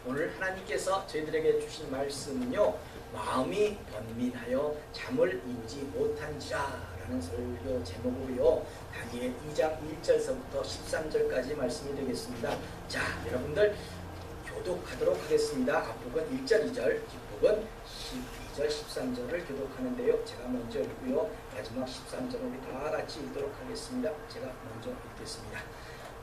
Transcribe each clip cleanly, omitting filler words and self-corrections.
오늘 하나님께서 저희들에게 주신 말씀은요, 마음이 번민하여 잠을 이루지 못한지라 라는 설교 제목으로요, 다니엘 2장 1절서부터 13절까지 말씀이 되겠습니다. 자, 여러분들 교독하도록 하겠습니다. 앞부분 1절 2절, 뒷부분 12절 13절을 교독하는데요, 제가 먼저 읽고요, 마지막 13절은 우리 다 같이 읽도록 하겠습니다. 제가 먼저 읽겠습니다.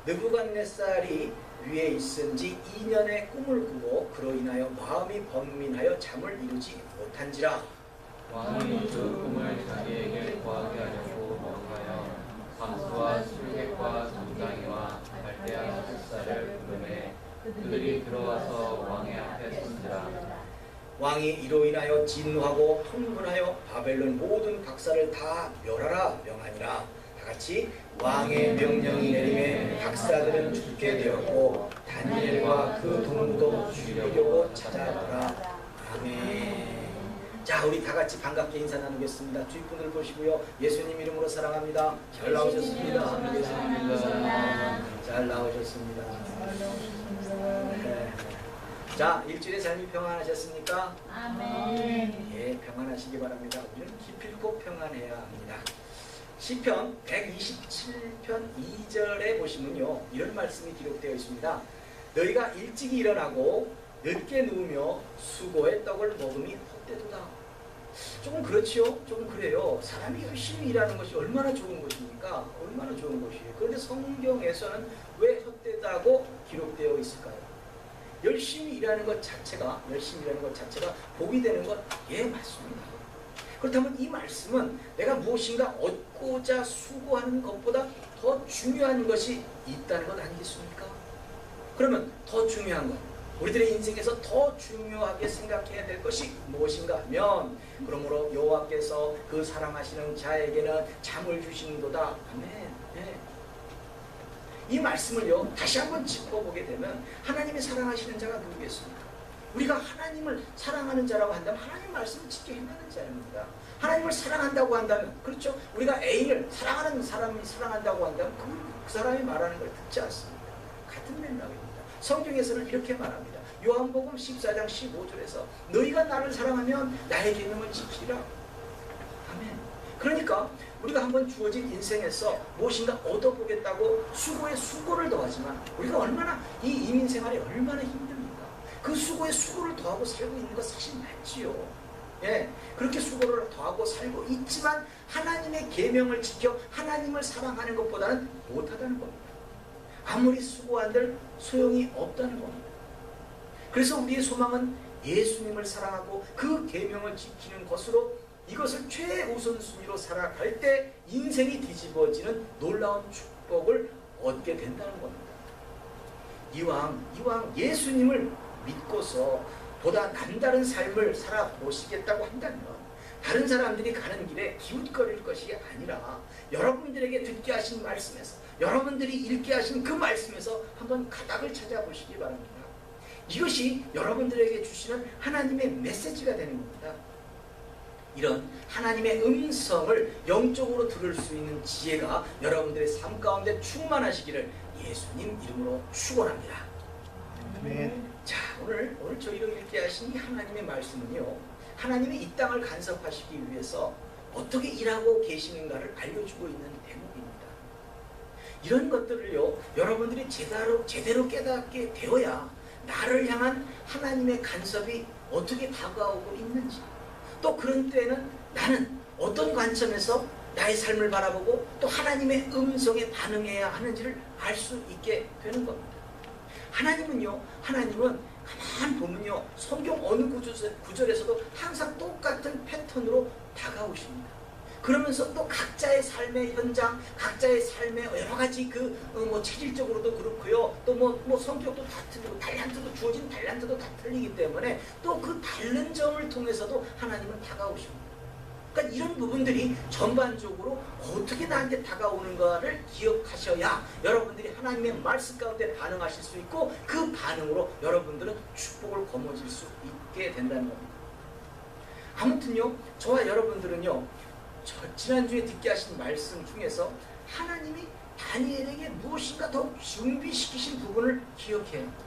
느부갓네살이 위에 있은 지 2년의 꿈을 꾸고 그로 인하여 마음이 번민하여 잠을 이루지 못한지라. 왕이 그 꿈을 자기에게 구하게 하려고 명하여 감수와 술객과 점장이와 갈대아 술사를 부르매 그들이 들어와서 왕의 앞에 선지라. 왕이 이로 인하여 진노하고 흥분하여 바벨론 모든 박사를 다 멸하라 명하니라. 같이 왕의 명령이 내림에 박사들은 죽게 되었고 다니엘과 그 동무도 죽이려고 찾아오라. 아멘. 자, 우리 다 같이 반갑게 인사 나누겠습니다. 뒷분을 보시고요, 예수님 이름으로 사랑합니다. 잘 나오셨습니다. 잘 나오셨습니다. 네. 자, 일주일의 삶이 평안하셨습니까? 아멘. 예, 평안하시기 바랍니다. 우리는 기필코 평안해야 합니다. 시편 127편 2절에 보시면요, 이런 말씀이 기록되어 있습니다. 너희가 일찍 일어나고 늦게 누우며 수고의 떡을 먹음이 헛되도다. 조금 그렇지요? 조금 그래요. 사람이 열심히 일하는 것이 얼마나 좋은 것입니까? 얼마나 좋은 것이에요. 그런데 성경에서는 왜 헛되다고 기록되어 있을까요? 열심히 일하는 것 자체가 복이 되는 것, 예, 맞습니다. 그렇다면 이 말씀은 내가 무엇인가 얻고자 수고하는 것보다 더 중요한 것이 있다는 것 아니겠습니까? 그러면 더 중요한 것, 우리들의 인생에서 더 중요하게 생각해야 될 것이 무엇인가 하면, 그러므로 여호와께서 그 사랑하시는 자에게는 잠을 주시는도다. 아멘. 네. 이 말씀을요, 다시 한번 짚어보게 되면 하나님이 사랑하시는 자가 누구겠습니까? 우리가 하나님을 사랑하는 자라고 한다면 하나님 말씀을 지켜 행하는 자입니다. 하나님을 사랑한다고 한다면, 그렇죠? 우리가 애인을 사랑하는 사람이 사랑한다고 한다면 그 사람이 말하는 걸 듣지 않습니다. 같은 맥락입니다. 성경에서는 이렇게 말합니다. 요한복음 14장 15절에서 너희가 나를 사랑하면 나의 계명을 지키라. 아멘. 그러니까 우리가 한번 주어진 인생에서 무엇인가 얻어보겠다고 수고에 수고를 더하지만 우리가 얼마나 이 이민생활이 얼마나 힘듭니까? 그 수고에 수고를 더하고 살고 있는 거 사실 맞지요. 예, 그렇게 수고를 더하고 살고 있지만 하나님의 계명을 지켜 하나님을 사랑하는 것보다는 못하다는 겁니다. 아무리 수고한들 소용이 없다는 겁니다. 그래서 우리의 소망은 예수님을 사랑하고 그 계명을 지키는 것으로 이것을 최우선순위로 살아갈 때 인생이 뒤집어지는 놀라운 축복을 얻게 된다는 겁니다. 이왕 예수님을 믿고서 보다 남다른 삶을 살아보시겠다고 한다면 다른 사람들이 가는 길에 기웃거릴 것이 아니라 여러분들에게 듣게 하신 말씀에서, 여러분들이 읽게 하신 그 말씀에서 한번 가닥을 찾아보시기 바랍니다. 이것이 여러분들에게 주시는 하나님의 메시지가 되는 겁니다. 이런 하나님의 음성을 영적으로 들을 수 있는 지혜가 여러분들의 삶 가운데 충만하시기를 예수님 이름으로 축원합니다. 아멘. 자, 오늘 저희를 읽게 하신 이 하나님의 말씀은요, 하나님이 이 땅을 간섭하시기 위해서 어떻게 일하고 계시는가를 알려주고 있는 대목입니다. 이런 것들을요, 여러분들이 제대로 깨닫게 되어야 나를 향한 하나님의 간섭이 어떻게 다가오고 있는지, 또 그런 때에는 나는 어떤 관점에서 나의 삶을 바라보고 또 하나님의 음성에 반응해야 하는지를 알 수 있게 되는 겁니다. 하나님은 가만 보면요, 성경 어느 구절에서도 항상 똑같은 패턴으로 다가오십니다. 그러면서 또 각자의 삶의 현장, 각자의 삶의 여러 가지 체질적으로도 그렇고요, 또 성격도 다 틀리고 주어진 달란트도 다 틀리기 때문에 또 그 다른 점을 통해서도 하나님은 다가오십니다. 그러니까 이런 부분들이 전반적으로 어떻게 나한테 다가오는가를 기억하셔야 여러분들이 하나님의 말씀 가운데 반응하실 수 있고 그 반응으로 여러분들은 축복을 거머쥘 수 있게 된다는 겁니다. 아무튼요, 저와 여러분들은요, 지난주에 듣게 하신 말씀 중에서 하나님이 다니엘에게 무엇인가 더 준비시키신 부분을 기억해야 합니다.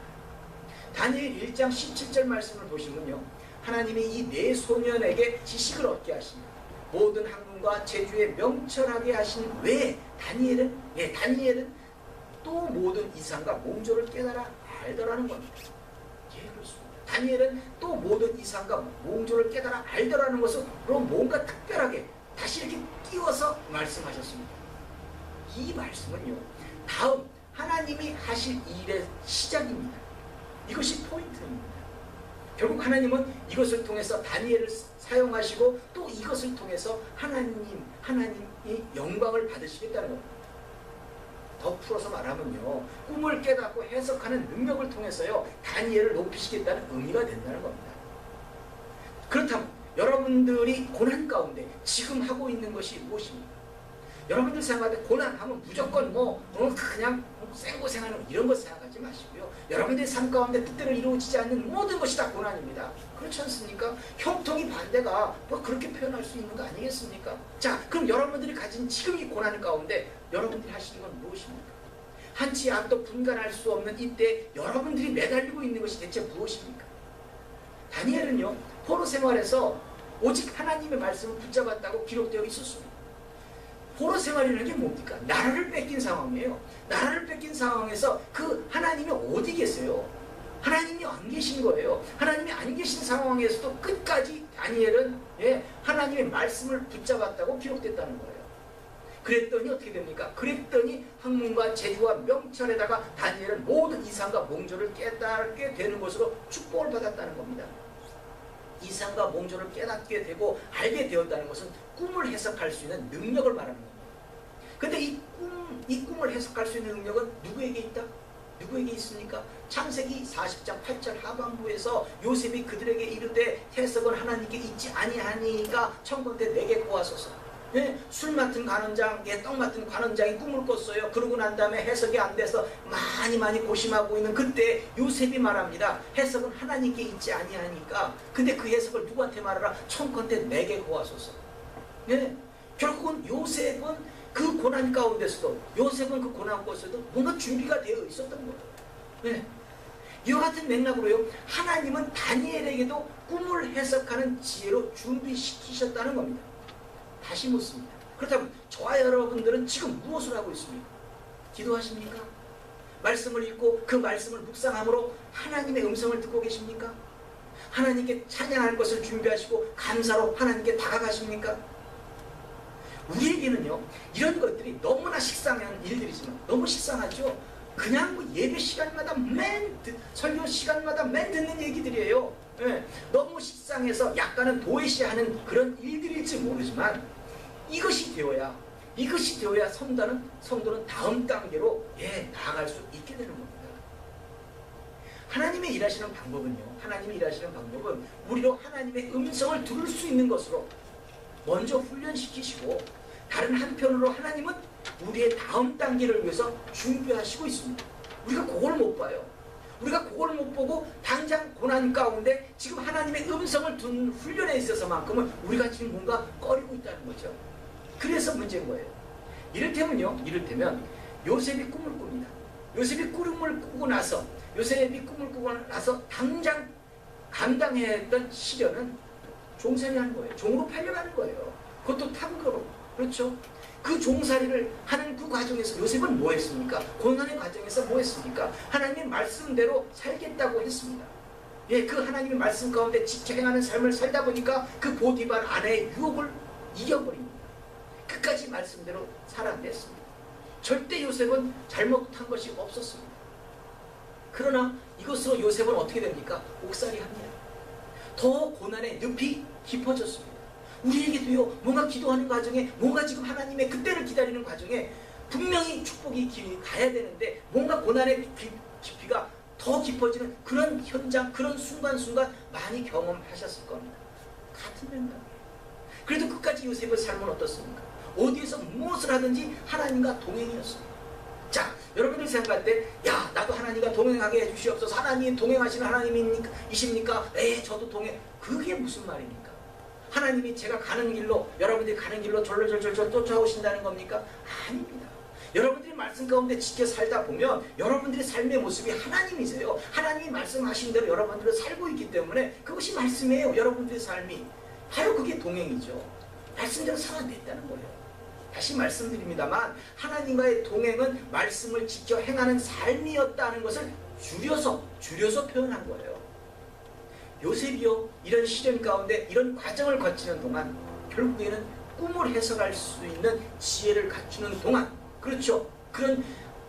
다니엘 1장 17절 말씀을 보시면요, 하나님이 이 네 소년에게 지식을 얻게 하시니 모든 학문과 재주에 명철하게 하신 외에 다니엘은 또 모든 이상과 몽조를 깨달아 알더라는 겁니다. 예, 그렇습니다. 다니엘은 또 모든 이상과 몽조를 깨달아 알더라는 것은 그럼 뭔가 특별하게 다시 이렇게 띄워서 말씀하셨습니다. 이 말씀은요, 다음 하나님이 하실 일의 시작입니다. 이것이 포인트입니다. 결국 하나님은 이것을 통해서 다니엘을 사용하시고 또 이것을 통해서 하나님이 영광을 받으시겠다는 겁니다. 더 풀어서 말하면요, 꿈을 깨닫고 해석하는 능력을 통해서요, 다니엘을 높이시겠다는 의미가 된다는 겁니다. 그렇다면 여러분들이 고난 가운데 지금 하고 있는 것이 무엇입니까? 여러분들 생각할 때 고난하면 무조건 그냥 생고생하는 이런 것 생각하지 마시고요. 여러분들의 삶 가운데 뜻대로 이루어지지 않는 모든 것이 다 고난입니다. 그렇지 않습니까? 형통이 반대가 그렇게 표현할 수 있는 거 아니겠습니까? 자, 그럼 여러분들이 가진 지금 이 고난 가운데 여러분들이 하시는 건 무엇입니까? 한치 앞도 분간할 수 없는 이때 여러분들이 매달리고 있는 것이 대체 무엇입니까? 다니엘은요, 포로 생활에서 오직 하나님의 말씀을 붙잡았다고 기록되어 있었습니다. 포로 생활이라는 게 뭡니까? 나라를 뺏긴 상황이에요. 나라를 뺏긴 상황에서 그 하나님이 어디 계세요? 하나님이 안 계신 거예요. 하나님이 안 계신 상황에서도 끝까지 다니엘은 하나님의 말씀을 붙잡았다고 기록됐다는 거예요. 그랬더니 어떻게 됩니까? 그랬더니 학문과 재주와 명철에다가 다니엘은 모든 이상과 몽조를 깨닫게 되는 것으로 축복을 받았다는 겁니다. 이상과 몽조를 깨닫게 되고 알게 되었다는 것은 꿈을 해석할 수 있는 능력을 말하는 겁니다. 그런데 이 꿈을 해석할 수 있는 능력은 누구에게 있다? 누구에게 있습니까? 창세기 40장 8절 하반부에서 요셉이 그들에게 이르되 해석은 하나님께 있지 아니하니까 청컨대 내게 구하소서. 술 맡은 관원장, 떡 맡은 관원장이 꿈을 꿨어요. 그러고 난 다음에 해석이 안 돼서 많이 고심하고 있는 그때 요셉이 말합니다. 해석은 하나님께 있지 아니하니까. 근데 그 해석을 누구한테 말하라? 청컨대 내게 구하소서. 결국은 요셉은 그 고난 가운데서도 뭔가 준비가 되어 있었던 거예요. 이와 같은 맥락으로요, 하나님은 다니엘에게도 꿈을 해석하는 지혜로 준비시키셨다는 겁니다. 다시 묻습니다. 그렇다면 저와 여러분들은 지금 무엇을 하고 있습니까? 기도하십니까? 말씀을 읽고 그 말씀을 묵상함으로 하나님의 음성을 듣고 계십니까? 하나님께 찬양할 것을 준비하시고 감사로 하나님께 다가가십니까? 우리에게는요, 이런 것들이 너무나 식상한 일들이지만 너무 식상하죠. 그냥 예배 시간마다 설교 시간마다 맨 듣는 얘기들이에요. 너무 식상해서 약간은 도외시하는 그런 일들일지 모르지만 이것이 되어야 성도는 다음 단계로 나아갈 수 있게 되는 겁니다. 하나님이 일하시는 방법은 우리로 하나님의 음성을 들을 수 있는 것으로 먼저 훈련시키시고, 다른 한편으로 하나님은 우리의 다음 단계를 위해서 준비하시고 있습니다. 우리가 그걸 못 봐요. 우리가 그걸 못 보고 당장 고난 가운데 지금 하나님의 음성을 듣는 훈련에 있어서만큼은 우리가 지금 뭔가 꺼리고 있다는 거죠. 그래서 문제인 거예요. 이를테면 요셉이 꿈을 꿉니다. 요셉이 꿈을 꾸고 나서 당장 감당해야 했던 시련은 종살이 하는 거예요. 종으로 팔려가는 거예요. 그것도 탕거로. 그렇죠? 그 종살이를 하는 그 과정에서 요셉은 뭐 했습니까? 고난의 과정에서 뭐 했습니까? 하나님의 말씀대로 살겠다고 했습니다. 그 하나님의 말씀 가운데 지켜 행하는 삶을 살다 보니까 그 보디발 아내의 유혹을 이겨버립니다. 끝까지 말씀대로 살아냈습니다. 절대 요셉은 잘못한 것이 없었습니다. 그러나 이것으로 요셉은 어떻게 됩니까? 옥살이 합니다. 더 고난의 늪이 깊어졌습니다. 우리에게도요, 뭔가 기도하는 과정에, 뭔가 지금 하나님의 그때를 기다리는 과정에 분명히 축복이 가야 되는데 뭔가 고난의 깊이가 더 깊어지는 그런 현장, 그런 순간순간 많이 경험하셨을 겁니다. 같은 맥락이에요. 그래도 끝까지 요셉의 삶은 어떻습니까? 어디에서 무엇을 하든지 하나님과 동행이었습니다. 자, 여러분들 생각할 때, 나도 하나님과 동행하게 해주시옵소서. 하나님 동행하시는 하나님이십니까? 저도 동행. 그게 무슨 말입니까? 하나님이 제가 가는 길로, 여러분들이 가는 길로 졸졸졸 쫓아오신다는 겁니까? 아닙니다. 여러분들이 말씀 가운데 지켜 살다 보면 여러분들의 삶의 모습이 하나님이세요. 하나님이 말씀하신 대로 여러분들은 살고 있기 때문에 그것이 말씀이에요. 여러분들의 삶이. 바로 그게 동행이죠. 말씀대로 살아냈다는 거예요. 다시 말씀드립니다만 하나님과의 동행은 말씀을 지켜 행하는 삶이었다는 것을 줄여서 표현한 거예요. 요셉이요, 이런 시련 가운데 이런 과정을 거치는 동안 결국에는 꿈을 해석할 수 있는 지혜를 갖추는 동안, 그렇죠, 그런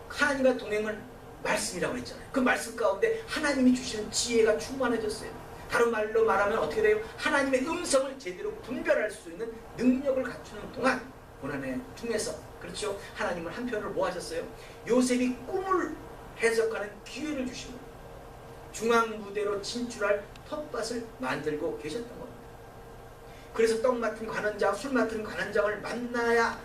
하나님과 동행을 말씀이라고 했잖아요. 그 말씀 가운데 하나님이 주시는 지혜가 충만해졌어요. 다른 말로 말하면 어떻게 돼요? 하나님의 음성을 제대로 분별할 수 있는 능력을 갖추는 동안 고난의 중에서, 그렇죠, 하나님은 한편으로 뭐 하셨어요? 요셉이 꿈을 해석하는 기회를 주시고 중앙무대로 진출할 텃밭을 만들고 계셨던 겁니다. 그래서 떡 맡은 관원장, 술 맡은 관원장을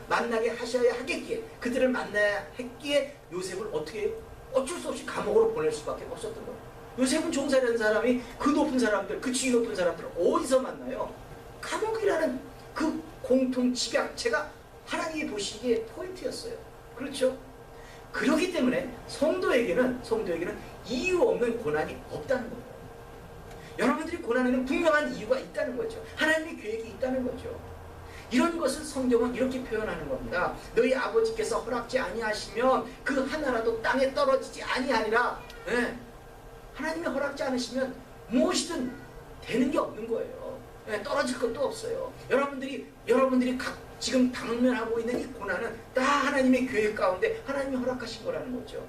만나게 하셔야 하겠기에, 그들을 만나야 했기에 요셉을 어떻게 해요? 어쩔 수 없이 감옥으로 보낼 수밖에 없었던 거예요. 요셉은 종살이라는 사람이 그 높은 사람들, 그 지위 높은 사람들을 어디서 만나요? 감옥이라는 그 공통 집약체가 하나님이 보시기에 포인트였어요. 그렇죠? 그렇기 때문에 성도에게는 이유 없는 고난이 없다는 거예요. 여러분들이 고난에는 분명한 이유가 있다는 거죠. 하나님의 계획이 있다는 거죠. 이런 것을 성경은 이렇게 표현하는 겁니다. 너희 아버지께서 허락지 아니하시면 그 하나라도 땅에 떨어지지 아니하리라. 네. 하나님이 허락지 않으시면 무엇이든 되는 게 없는 거예요. 네, 떨어질 것도 없어요. 여러분들이 지금 당면하고 있는 이 고난은 다 하나님의 계획 가운데 하나님이 허락하신 거라는 거죠.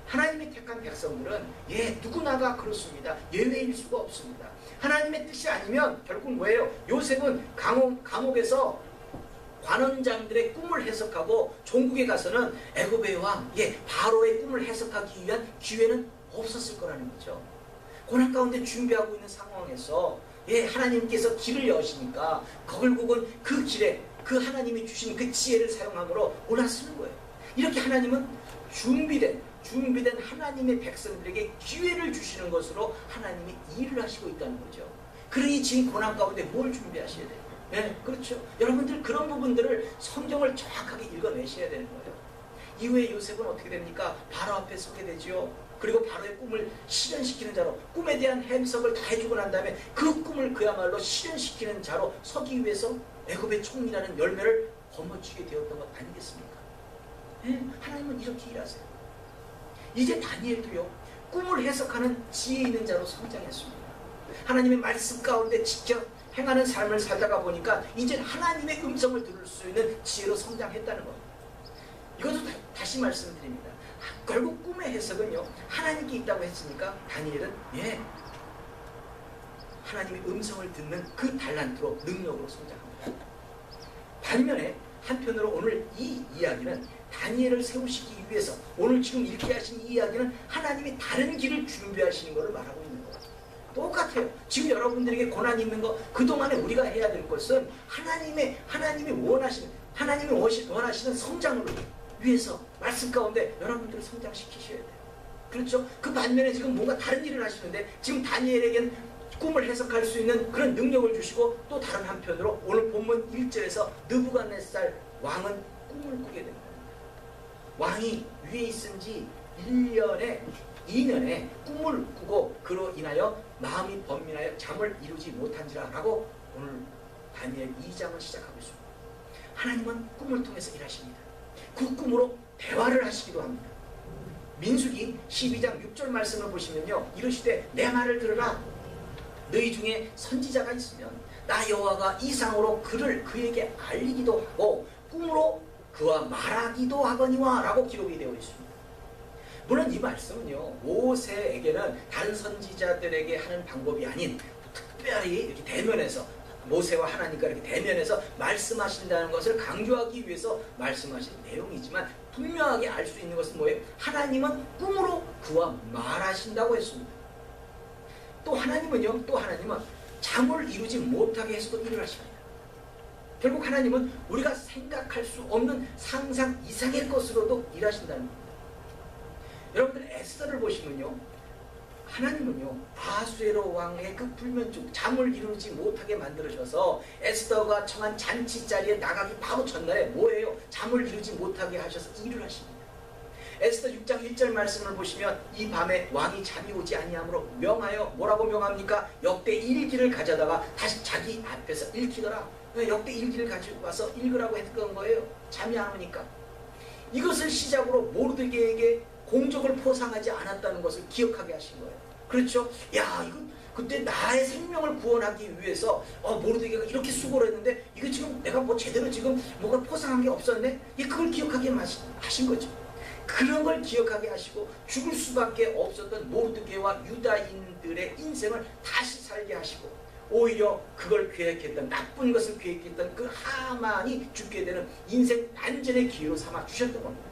하나님의 택한 백성들은 누구나가 그렇습니다. 예외일 수가 없습니다. 하나님의 뜻이 아니면 결국 뭐예요? 요셉은 감옥에서 관원장들의 꿈을 해석하고 종국에 가서는 애굽의 왕 바로의 꿈을 해석하기 위한 기회는 없었을 거라는 거죠. 고난 가운데 준비하고 있는 상황에서 하나님께서 길을 여시니까 결국은 그 길에 그 하나님이 주신 그 지혜를 사용함으로 올라서는 거예요. 이렇게 하나님은 준비된 하나님의 백성들에게 기회를 주시는 것으로 하나님이 일을 하시고 있다는 거죠. 그러니 지금 고난 가운데 뭘 준비하셔야 돼요? 네, 그렇죠. 여러분들 그런 부분들을 성경을 정확하게 읽어내셔야 되는 거예요. 이후에 요셉은 어떻게 됩니까? 바로 앞에 서게 되죠. 그리고 바로의 꿈을 실현시키는 자로, 꿈에 대한 해석을 다 해주고 난 다음에 그 꿈을 그야말로 실현시키는 자로 서기 위해서 애굽의 총리라는 열매를 거머쥐게 되었던 것 아니겠습니까? 네, 하나님은 이렇게 일하세요. 이제 다니엘도요, 꿈을 해석하는 지혜 있는 자로 성장했습니다. 하나님의 말씀 가운데 지켜 행하는 삶을 살다가 보니까 이제 하나님의 음성을 들을 수 있는 지혜로 성장했다는 겁니다. 이것도 다시 말씀드립니다. 결국 꿈의 해석은요, 하나님께 있다고 했으니까 다니엘은 하나님의 음성을 듣는 그 달란트로, 능력으로 성장합니다. 반면에 한편으로 오늘 이 이야기는 다니엘을 세우시기 위해서, 오늘 지금 읽게 하신 이 이야기는 하나님이 다른 길을 준비하시는 것을 말하고 있는 거예요. 똑같아요. 지금 여러분들에게 고난이 있는 거, 그동안에 우리가 해야 될 것은 하나님이 원하시는 성장을 위해서 말씀 가운데 여러분들을 성장시키셔야 돼요. 그렇죠? 그 반면에 지금 뭔가 다른 일을 하시는데 지금 다니엘에겐 꿈을 해석할 수 있는 그런 능력을 주시고, 또 다른 한편으로 오늘 본문 1절에서 느부갓네살 왕은 꿈을 꾸게 됩니다. 왕이 위에 있은 지 2년에 꿈을 꾸고 그로 인하여 마음이 번민하여 잠을 이루지 못한지라 라고 오늘 다니엘 2장을 시작하고 있습니다. 하나님은 꿈을 통해서 일하십니다. 그 꿈으로 대화를 하시기도 합니다. 민수기 12장 6절 말씀을 보시면요, 이르시되 내 말을 들으라. 너희 중에 선지자가 있으면 나 여호와가 이상으로 그에게 알리기도 하고 꿈으로 그와 말하기도 하거니와 라고 기록이 되어 있습니다. 물론 이 말씀은요, 모세에게는 다른 선지자들에게 하는 방법이 아닌 특별히 이렇게 대면해서 모세와 하나님과 이렇게 대면해서 말씀하신다는 것을 강조하기 위해서 말씀하신 내용이지만, 분명하게 알 수 있는 것은 뭐예요? 하나님은 꿈으로 그와 말하신다고 했습니다. 또 하나님은 잠을 이루지 못하게 해서도 일을 하십니다. 결국 하나님은 우리가 생각할 수 없는 상상 이상의 것으로도 일하신다는 겁니다. 여러분들 에스더를 보시면요, 하나님은요, 아수에로 왕의 그 불면증, 잠을 이루지 못하게 만들으셔서 에스더가 청한 잔치 자리에 나가기 바로 전날에 뭐예요? 잠을 이루지 못하게 하셔서 일을 하십니다. 에스더 6장 1절 말씀을 보시면 이 밤에 왕이 잠이 오지 아니하므로 명하여 뭐라고 명합니까? 역대 일기를 가져다가 다시 자기 앞에서 읽히더라. 역대 일기를 가지고 와서 읽으라고 했던 거예요. 잠이 안 오니까. 이것을 시작으로 모르드게에게 공적을 포상하지 않았다는 것을 기억하게 하신 거예요. 그렇죠? 야, 이거 그때 나의 생명을 구원하기 위해서 모르드게가 이렇게 수고를 했는데 이거 지금 내가 뭐 제대로 지금 뭐가 포상한 게 없었네? 그걸 기억하게 하신 거죠. 그런 걸 기억하게 하시고 죽을 수밖에 없었던 모르드게와 유다인들의 인생을 다시 살게 하시고 오히려 그걸 계획했던 나쁜 것을 계획했던 그 하만이 죽게 되는 인생 반전의 기회로 삼아 주셨던 겁니다.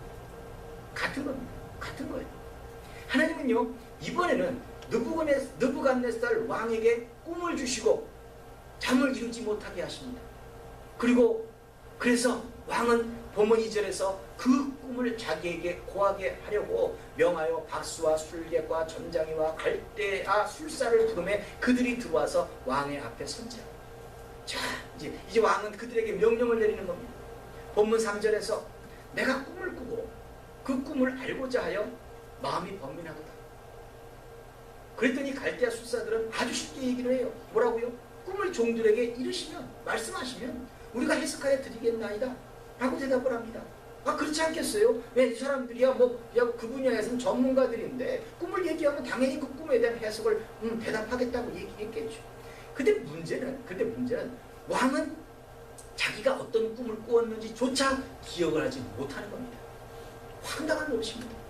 같은 겁니다. 같은 거예요. 하나님은요, 이번에는 느부갓네살 왕에게 꿈을 주시고 잠을 이루지 못하게 하십니다. 그리고 그래서 왕은 본문 2절에서 그 꿈을 자기에게 고하게 하려고 명하여 박수와 술객과 전장이와 갈대아 술사를 부르매 그들이 들어와서 왕의 앞에 선지라. 자, 이제 왕은 그들에게 명령을 내리는 겁니다. 본문 3절에서 내가 꿈을 꾸고 그 꿈을 알고자 하여 마음이 번민하도다. 그랬더니 갈대아 술사들은 아주 쉽게 얘기를 해요. 뭐라고요? 꿈을 종들에게 이르시면, 말씀하시면 우리가 해석하여 드리겠나이다 라고 대답을 합니다. 그렇지 않겠어요? 왜 이 사람들이야 그 분야에서는 전문가들인데 꿈을 얘기하면 당연히 그 꿈에 대한 해석을 대답하겠다고 얘기했겠죠. 근데 문제는 왕은 자기가 어떤 꿈을 꾸었는지조차 기억을 하지 못하는 겁니다. 황당한 노릇입니다.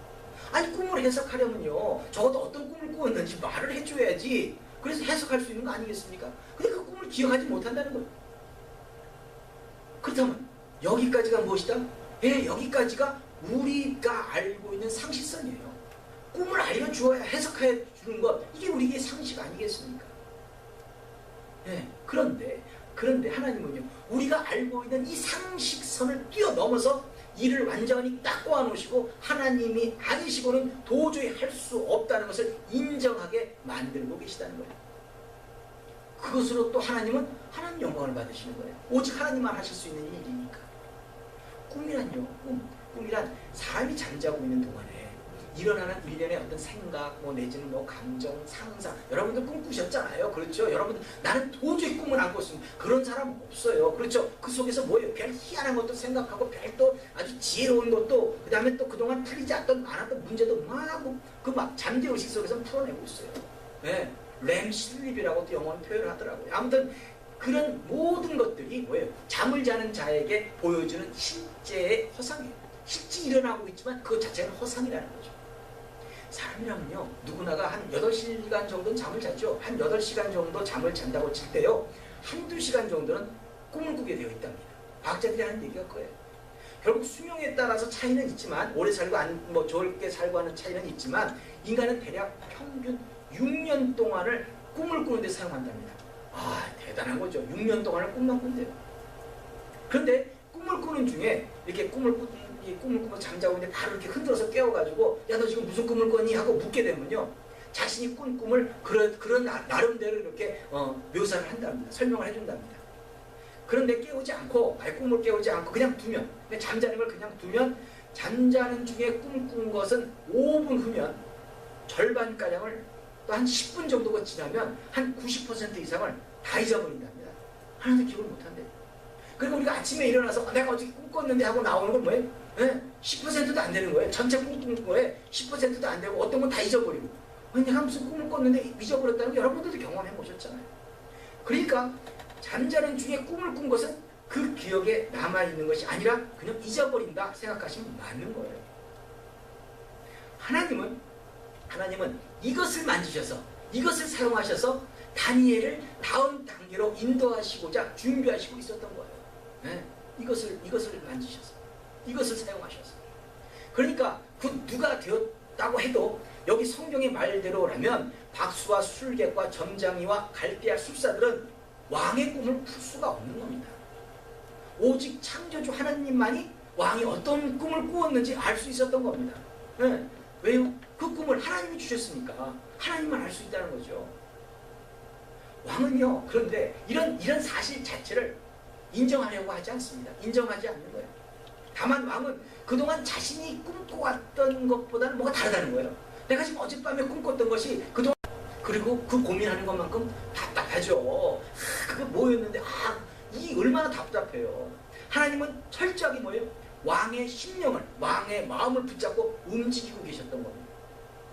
아니, 꿈을 해석하려면요, 적어도 어떤 꿈을 꾸었는지 말을 해줘야지. 그래서 해석할 수 있는 거 아니겠습니까? 근데 그 꿈을 기억하지 못한다는 거예요. 그렇다면 여기까지가 무엇이다? 여기까지가 우리가 알고 있는 상식선이에요. 꿈을 알려주어야 해석해 주는 것, 이게 우리의 상식 아니겠습니까? 그런데 하나님은요, 우리가 알고 있는 이 상식선을 뛰어넘어서 이를 완전히 딱 꼬아놓으시고 하나님이 아니시고는 도저히 할 수 없다는 것을 인정하게 만들고 계시다는 거예요. 그것으로 또 하나님은 하나님 영광을 받으시는 거예요. 오직 하나님만 하실 수 있는 일이니까. 꿈이란요, 꿈이란 사람이 잠자고 있는 동안에 일어나는 일련의 어떤 생각, 내지는 감정, 상상, 여러분들 꿈 꾸셨잖아요. 그렇죠? 여러분들 나는 도저히 꿈을 안 꿨습니다. 그런 사람 없어요. 그렇죠? 그 속에서 뭐예요? 별 희한한 것도 생각하고 별 또 아주 지혜로운 것도, 그 다음에 또 그동안 풀리지 않았던 문제도 막 잠재 의식 속에서 풀어내고 있어요. 렘슬립이라고 또 영어는 표현을 하더라고요. 아무튼 그런 모든 것들이 뭐예요? 잠을 자는 자에게 보여주는 실제의 허상이에요. 실제 일어나고 있지만 그것 자체는 허상이라는 거죠. 사람이라면요, 누구나가 한 8시간 정도는 잠을 자죠. 한 8시간 정도 잠을 잔다고 칠 때요, 한두 시간 정도는 꿈을 꾸게 되어 있답니다. 과학자들이 하는 얘기가 그거예요. 결국 수명에 따라서 차이는 있지만, 오래 살고 좋게 살고 하는 차이는 있지만, 인간은 대략 평균 6년 동안을 꿈을 꾸는 데 사용한답니다. 대단한 거죠. 6년 동안을 꿈만 꾼대요. 그런데 꿈을 꾸는 중에 이렇게 꿈을 꾸면 잠자고 있는데 바로 이렇게 흔들어서 깨워가지고, 야, 너 지금 무슨 꿈을 꿨니? 하고 묻게 되면요, 자신이 꾼 꿈을 그런 나름대로 이렇게 묘사를 한답니다. 설명을 해준답니다. 그런데 꿈을 깨우지 않고 그냥 두면, 잠자는 걸 그냥 두면, 잠자는 중에 꿈꾼 것은 5분 후면 절반가량을, 또 한 10분 정도가 지나면 한 90% 이상을 다 잊어버린답니다. 하나도 기억을 못한대요. 그리고 우리가 아침에 일어나서 내가 어저께 꿈 꿨는데 하고 나오는 건 뭐예요? 10%도 안 되는 거예요. 전체 꿈꾼 거에 10%도 안 되고 어떤 건 다 잊어버리고. 내가 무슨 꿈을 꿨는데 잊어버렸다는 거 여러분들도 경험해 보셨잖아요. 그러니까 잠자는 중에 꿈을 꾼 것은 그 기억에 남아있는 것이 아니라 그냥 잊어버린다 생각하시면 맞는 거예요. 하나님은 이것을 만지셔서, 이것을 사용하셔서 다니엘을 다음 단계로 인도하시고자 준비하시고 있었던 거예요. 이것을 만지셔서, 이것을 사용하셔서. 그러니까 그 누가 되었다고 해도 여기 성경의 말대로라면 박수와 술객과 점장이와 갈대아 술사들은 왕의 꿈을 풀 수가 없는 겁니다. 오직 창조주 하나님만이 왕이 어떤 꿈을 꾸었는지 알 수 있었던 겁니다. 왜요? 그 꿈을 하나님이 주셨으니까 하나님만 알 수 있다는 거죠. 왕은요, 그런데 이런 사실 자체를 인정하려고 하지 않습니다. 인정하지 않는 거예요. 다만 왕은 그동안 자신이 꿈꿔왔던 것보다는 뭐가 다르다는 거예요. 내가 지금 어젯밤에 꿈꿨던 것이 그동안, 그리고 그 고민하는 것만큼 답답하죠. 그게 뭐였는데, 이 얼마나 답답해요. 하나님은 철저하게 뭐예요? 왕의 심령을, 왕의 마음을 붙잡고 움직이고 계셨던 겁니다.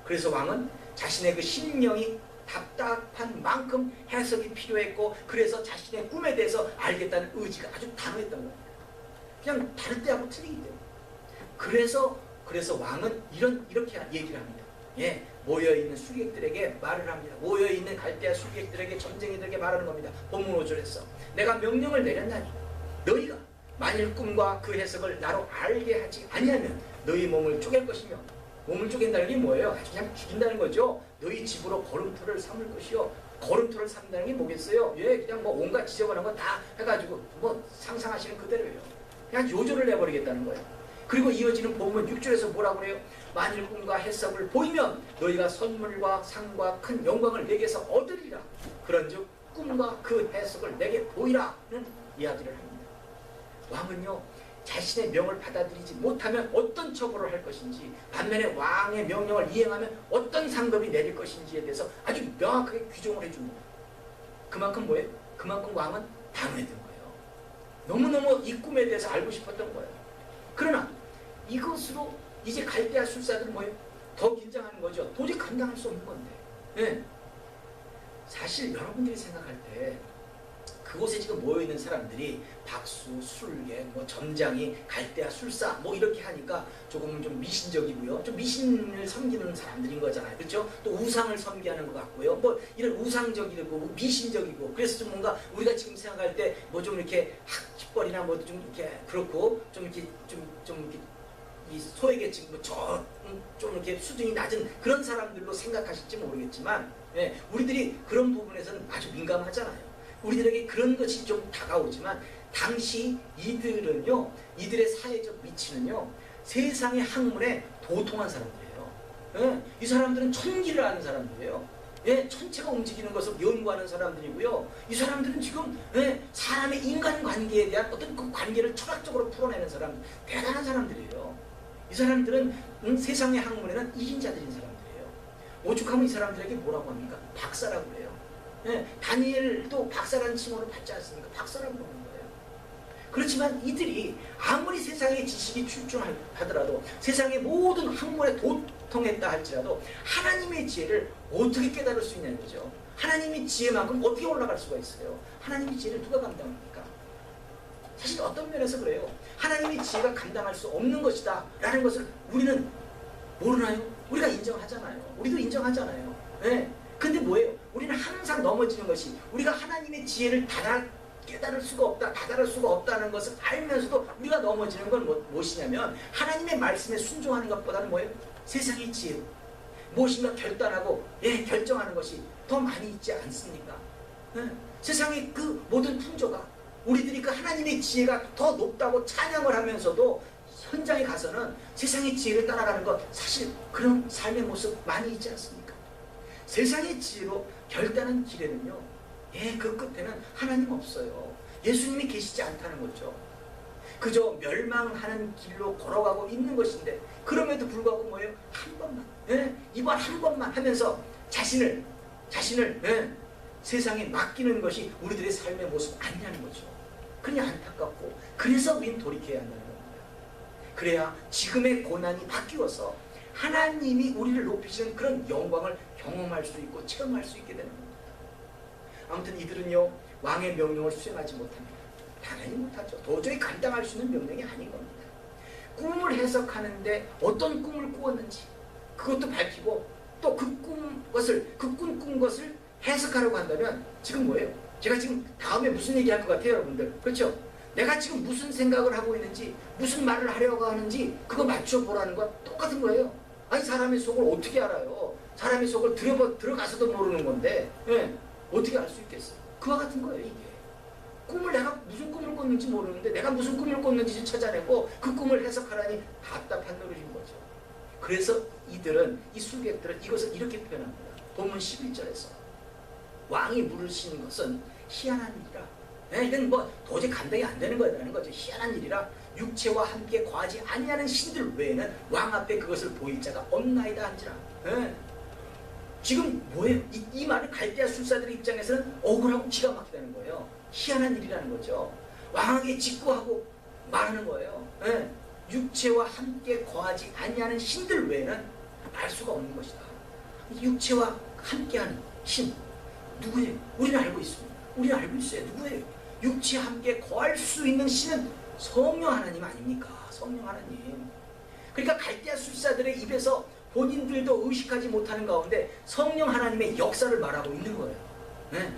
그래서 왕은 자신의 그 심령이 답답한 만큼 해석이 필요했고, 그래서 자신의 꿈에 대해서 알겠다는 의지가 아주 단호했던 겁니다. 그냥 다를 때하고 틀리기 때문에. 그래서 왕은 이렇게 얘기를 합니다. 예, 모여있는 수객들에게 말을 합니다. 모여있는 갈대아 수객들에게, 점쟁이들에게 말하는 겁니다. 본문 5절에서 내가 명령을 내렸나니 너희가 만일 꿈과 그 해석을 나로 알게 하지 아니하면 너희 몸을 쪼갤 것이며, 몸을 쪼갠다는 게 뭐예요? 아주 그냥 죽인다는 거죠. 너희 집으로 걸음토를 삼을 것이요. 걸음토를 삼는다는 게 뭐겠어요? 예, 그냥 뭐 온갖 지저분한 거 다 해가지고 뭐 상상하시는 그대로예요. 그냥 요절을 내버리겠다는 거예요. 그리고 이어지는 본문 6절에서 뭐라고 그래요? 만일 꿈과 해석을 보이면 너희가 선물과 상과 큰 영광을 내게서 얻으리라. 그런즉 꿈과 그 해석을 내게 보이라는 이야기를 합니다. 왕은요, 자신의 명을 받아들이지 못하면 어떤 처벌을 할 것인지, 반면에 왕의 명령을 이행하면 어떤 상급이 내릴 것인지에 대해서 아주 명확하게 규정을 해줍니다. 그만큼 뭐예요? 그만큼 왕은 단호했던 거예요. 너무너무 이 꿈에 대해서 알고 싶었던 거예요. 그러나 이것으로 이제 갈대아 술사들은 뭐예요? 더 긴장하는 거죠. 도저히 감당할 수 없는 건데. 네. 사실 여러분들이 생각할 때 그곳에 지금 모여있는 사람들이 박수, 술객, 뭐 점장이, 갈대아 술사 뭐 이렇게 하니까 조금 좀 미신적이고요. 좀 미신을 섬기는 사람들인 거잖아요. 그렇죠? 또 우상을 섬기하는 것 같고요. 뭐 이런 우상적이고 미신적이고, 그래서 좀 뭔가 우리가 지금 생각할 때 뭐 좀 이렇게 학벌이나 뭐 좀 이렇게 그렇고 좀 이렇게 좀 이렇게 이 소외계층 좀 이렇게 수준이 낮은 그런 사람들로 생각하실지 모르겠지만, 예, 우리들이 그런 부분에서는 아주 민감하잖아요. 우리들에게 그런 것이 좀 다가오지만 당시 이들은요, 이들의 사회적 위치는요, 세상의 학문에 도통한 사람들이에요. 예, 이 사람들은 천기를 아는 사람들이에요. 예, 천체가 움직이는 것을 연구하는 사람들이고요. 이 사람들은 지금 사람의 인간관계에 대한 어떤 그 관계를 철학적으로 풀어내는 사람, 대단한 사람들이에요. 이 사람들은 세상의 학문에는 1인자들인 사람들이에요. 오죽하면 이 사람들에게 뭐라고 합니까? 박사라고 해요. 예, 다니엘도 박사라는 칭호를 받지 않습니까? 박사라고 부르는 거예요. 그렇지만 이들이 아무리 세상의 지식이 출중하더라도, 세상의 모든 학문에 도통했다 할지라도 하나님의 지혜를 어떻게 깨달을 수 있냐는 거죠. 하나님의 지혜만큼 어떻게 올라갈 수가 있어요? 하나님의 지혜를 누가 감당합니까? 사실 어떤 면에서 그래요. 하나님의 지혜가 감당할 수 없는 것이다 라는 것을 우리는 모르나요? 우리가 인정하잖아요. 우리도 인정하잖아요. 네. 근데 뭐예요? 우리는 항상 넘어지는 것이, 우리가 하나님의 지혜를 깨달을 수가 없다, 다다를 수가 없다는 것을 알면서도 우리가 넘어지는 건 무엇이냐면, 하나님의 말씀에 순종하는 것보다는 뭐예요? 세상의 지혜, 무엇인가 결단하고 결정하는 것이 더 많이 있지 않습니까? 세상의 그 모든 풍조가, 우리들이 그 하나님의 지혜가 더 높다고 찬양을 하면서도 현장에 가서는 세상의 지혜를 따라가는 것, 사실 그런 삶의 모습 많이 있지 않습니까? 세상의 지혜로 결단한 길에는요, 그 끝에는 하나님 없어요. 예수님이 계시지 않다는 거죠. 그저 멸망하는 길로 걸어가고 있는 것인데, 그럼에도 불구하고 뭐예요? 한 번만, 이번 한 번만 하면서 자신을 세상에 맡기는 것이 우리들의 삶의 모습 아니냐는 거죠. 그냥 안타깝고, 그래서 우린 돌이켜야 한다는 겁니다. 그래야 지금의 고난이 바뀌어서 하나님이 우리를 높이시는 그런 영광을 경험할 수 있고 체험할 수 있게 되는 겁니다. 아무튼 이들은요, 왕의 명령을 수행하지 못합니다. 당연히 못하죠. 도저히 감당할 수 있는 명령이 아닌 겁니다. 꿈을 해석하는데 어떤 꿈을 꾸었는지 그것도 밝히고, 또 그 꿈꾼 것을 해석하려고 한다면 지금 뭐예요? 제가 지금 다음에 무슨 얘기할 것 같아요, 여러분들? 그렇죠? 내가 지금 무슨 생각을 하고 있는지, 무슨 말을 하려고 하는지 그거 맞춰보라는 건 똑같은 거예요. 아니, 사람의 속을 어떻게 알아요? 사람의 속을 들어가서도 모르는 건데 어떻게 알 수 있겠어요? 그와 같은 거예요, 이게. 내가 무슨 꿈을 꿨는지 모르는데 내가 무슨 꿈을 꿨는지 찾아내고 그 꿈을 해석하라니 답답한 노릇인 거죠. 그래서 이들은, 이 술객들은 이것을 이렇게 표현합니다. 본문 11절에서 왕이 물으시는 것은 희한한 일이라. 네, 이건 뭐 도저히 감당이 안 되는 거라는 거죠. 희한한 일이라 육체와 함께 거하지 아니하는 신들 외에는 왕 앞에 그것을 보일 자가 없나이다 한지라. 네. 지금 뭐예요? 이 말을 갈대아 술사들의 입장에서는 억울하고 기가 막히다는 거예요. 희한한 일이라는 거죠. 왕에게 직구하고 말하는 거예요. 네. 육체와 함께 거하지 아니하는 신들 외에는 알 수가 없는 것이다. 육체와 함께하는 신 누구예요? 우리는 알고 있습니다. 우리는 알고 있어요. 누구예요? 육체와 함께 거할 수 있는 신은 성령 하나님 아닙니까? 성령 하나님. 그러니까 갈대아 술사들의 입에서 본인들도 의식하지 못하는 가운데 성령 하나님의 역사를 말하고 있는 거예요. 네.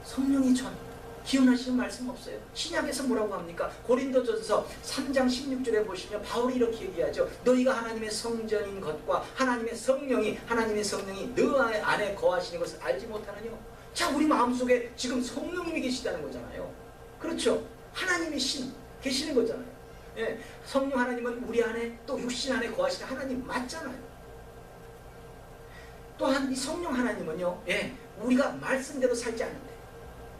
성령이 전 기억나시는 말씀 없어요? 신약에서 뭐라고 합니까? 고린도전서 3장 16절에 보시면 바울이 이렇게 얘기하죠. 너희가 하나님의 성전인 것과 하나님의 성령이 너 안에 거하시는 것을 알지 못하느냐? 자, 우리 마음속에 지금 성령님이 계시다는 거잖아요. 그렇죠? 하나님의 신 계시는 거잖아요. 예, 성령 하나님은 우리 안에 또 육신 안에 거하시는 하나님 맞잖아요. 또한 이 성령 하나님은요, 예, 우리가 말씀대로 살지 않는데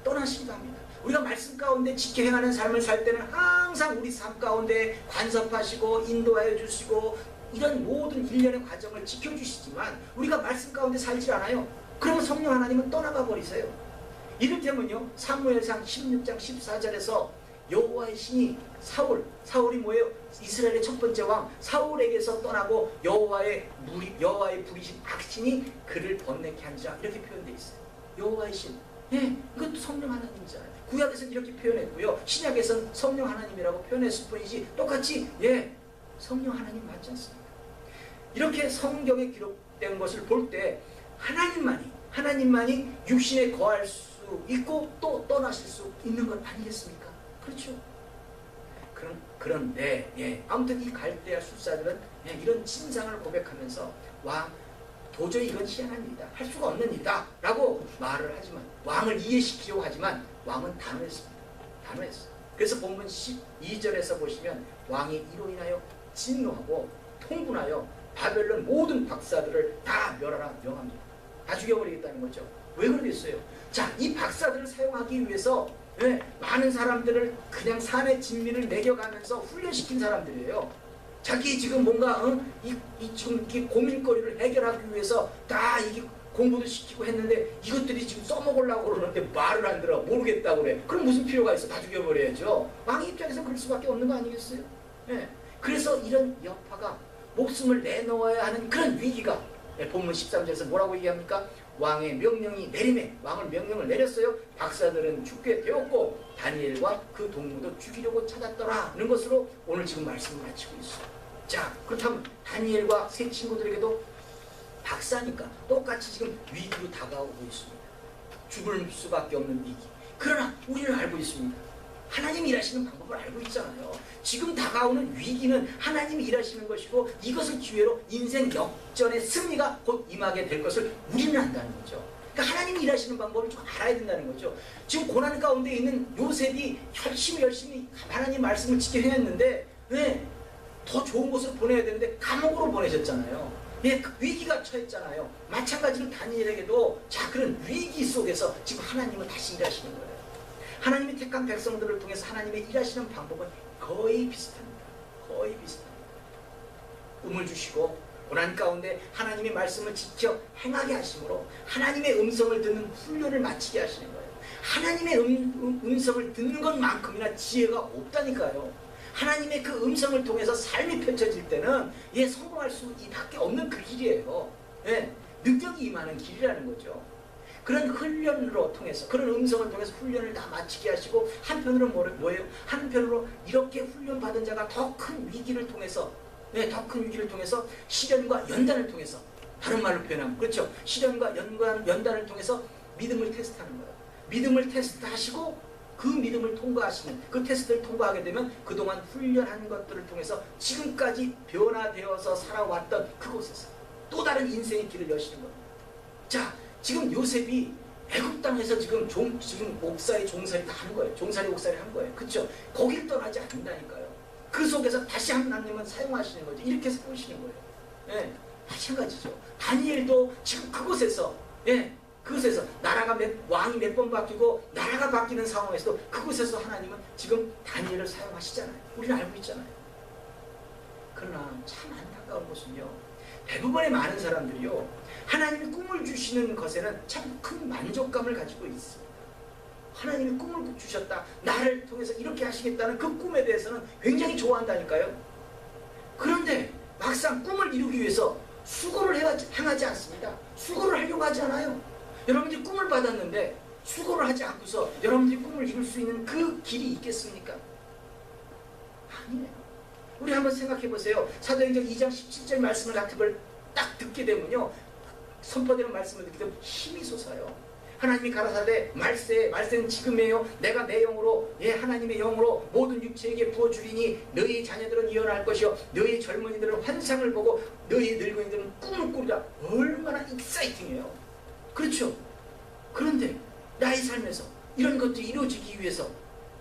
떠나신다 합니다. 우리가 말씀 가운데 지켜 행하는 삶을 살 때는 항상 우리 삶 가운데 간섭하시고 인도하여 주시고 이런 모든 일련의 과정을 지켜주시지만 우리가 말씀 가운데 살지 않아요. 그러면 성령 하나님은 떠나가 버리세요. 이를테면요, 사무엘상 16장 14절에서 여호와의 신이 사울이 뭐예요? 이스라엘의 첫 번째 왕 사울에게서 떠나고 여호와의 부리신 악신이 그를 번뇌케 한지라 이렇게 표현되어 있어요. 여호와의 신, 예, 이것도 성령 하나님이잖아요. 구약에서는 이렇게 표현했고요, 신약에서는 성령 하나님이라고 표현했을 뿐이지 똑같이 예, 성령 하나님 맞지 않습니까? 이렇게 성경에 기록된 것을 볼 때 하나님만이 육신에 거할 수 있고 또 떠나실 수 있는 것 아니겠습니까? 그렇죠? 그런데 예, 아무튼 이 갈대아 술사들은 예, 이런 진상을 고백하면서 도저히 이건 희한한 일이다, 할 수가 없는 일이다 라고 말을 하지만 왕을 이해시키려고 하지만 왕은 단호했습니다. 단호했어요. 그래서 본문 12절에서 보시면 왕이 이로 인하여 진노하고 통분하여 바벨론 모든 박사들을 다 멸하라 명합니다. 다 죽여버리겠다는 거죠. 왜 그러겠어요? 자, 이 박사들을 사용하기 위해서 예, 많은 사람들을 그냥 산의 진미를 매겨가면서 훈련시킨 사람들이에요. 자기 지금 뭔가 지금 이렇게 고민거리를 해결하기 위해서 다 이게 공부도 시키고 했는데 이것들이 지금 써먹으려고 그러는데 말을 안 들어. 모르겠다고 그래. 그럼 무슨 필요가 있어? 다 죽여버려야죠. 왕의 입장에서 그럴 수밖에 없는 거 아니겠어요? 예. 그래서 이런 여파가 목숨을 내놓아야 하는 그런 위기가 예, 본문 13절에서 뭐라고 얘기합니까? 왕의 명령이 내림에 왕을 명령을 내렸어요. 박사들은 죽게 되었고 다니엘과 그 동무도 죽이려고 찾았더라는 것으로 오늘 지금 말씀을 마치고 있어요. 자, 그렇다면 다니엘과 세 친구들에게도 박사니까 똑같이 지금 위기로 다가오고 있습니다. 죽을 수밖에 없는 위기. 그러나 우리는 알고 있습니다. 하나님이 일하시는 방법을 알고 있잖아요. 지금 다가오는 위기는 하나님이 일하시는 것이고 이것을 기회로 인생 역전의 승리가 곧 임하게 될 것을 우리는 안다는 거죠. 그러니까 하나님이 일하시는 방법을 좀 알아야 된다는 거죠. 지금 고난 가운데 있는 요셉이 열심히 하나님 말씀을 지켜 행했는데 왜? 더 좋은 곳으로 보내야 되는데 감옥으로 보내셨잖아요. 예, 그 위기가 처했잖아요. 마찬가지로 다니엘에게도 자, 그런 위기 속에서 지금 하나님은 다시 일하시는 거예요. 하나님이 택한 백성들을 통해서 하나님의 일하시는 방법은 거의 비슷합니다. 거의 비슷합니다. 꿈을 주시고 고난 가운데 하나님의 말씀을 지켜 행하게 하심으로 하나님의 음성을 듣는 훈련을 마치게 하시는 거예요. 하나님의 음성을 듣는 것만큼이나 지혜가 없다니까요. 하나님의 그 음성을 통해서 삶이 펼쳐질 때는 예, 성공할 수밖에 없는 그 길이에요. 예, 능력이 임하는 길이라는 거죠. 그런 훈련으로 통해서 그런 음성을 통해서 훈련을 다 마치게 하시고 한편으로 뭐예요? 한편으로 이렇게 훈련받은 자가 더 큰 위기를 통해서 네, 더 큰 위기를 통해서 시련과 연단을 통해서 다른 말로 표현하면 그렇죠. 시련과 연단을 통해서 믿음을 테스트하는 거예요. 믿음을 테스트하시고 그 믿음을 통과하시는 그 테스트를 통과하게 되면 그동안 훈련한 것들을 통해서 지금까지 변화되어서 살아왔던 그곳에서 또 다른 인생의 길을 여시는 겁니다. 자, 지금 요셉이 애굽 땅에서 지금 옥살이 종살이 다 하는 거예요. 종살이 옥살이 한 거예요. 그렇죠? 거길 떠나지 않는다니까요. 그 속에서 다시 하나님은 사용하시는 거죠. 이렇게 보시는 거예요. 예, 마찬가지죠. 다니엘도 지금 그곳에서, 예, 그곳에서 나라가 왕이 몇 번 바뀌고 나라가 바뀌는 상황에서도 그곳에서 하나님은 지금 다니엘을 사용하시잖아요. 우리는 알고 있잖아요. 그러나 참 안타까운 것은요, 대부분의 많은 사람들이요, 하나님이 꿈을 주시는 것에는 참 큰 만족감을 가지고 있습니다. 하나님이 꿈을 주셨다, 나를 통해서 이렇게 하시겠다는 그 꿈에 대해서는 굉장히 좋아한다니까요. 그런데 막상 꿈을 이루기 위해서 수고를 행하지 않습니다. 수고를 하려고 하지 않아요. 여러분들이 꿈을 받았는데 수고를 하지 않고서 여러분들이 꿈을 이룰 수 있는 그 길이 있겠습니까? 아니에요. 우리 한번 생각해 보세요. 사도행전 2장 17절 말씀을 같은 걸 딱 듣게 되면요, 선포되는 말씀을 듣게 되면 힘이 솟아요. 하나님이 가라사대 말세는 지금이에요. 내가 내 영으로, 예, 하나님의 영으로 모든 육체에게 부어주리니 너희 자녀들은 예언할 것이요 너희 젊은이들은 환상을 보고 너희 늙은이들은 꿈을 꾸리라. 얼마나 익사이팅해요. 그렇죠. 그런데 나의 삶에서 이런 것들이 이루어지기 위해서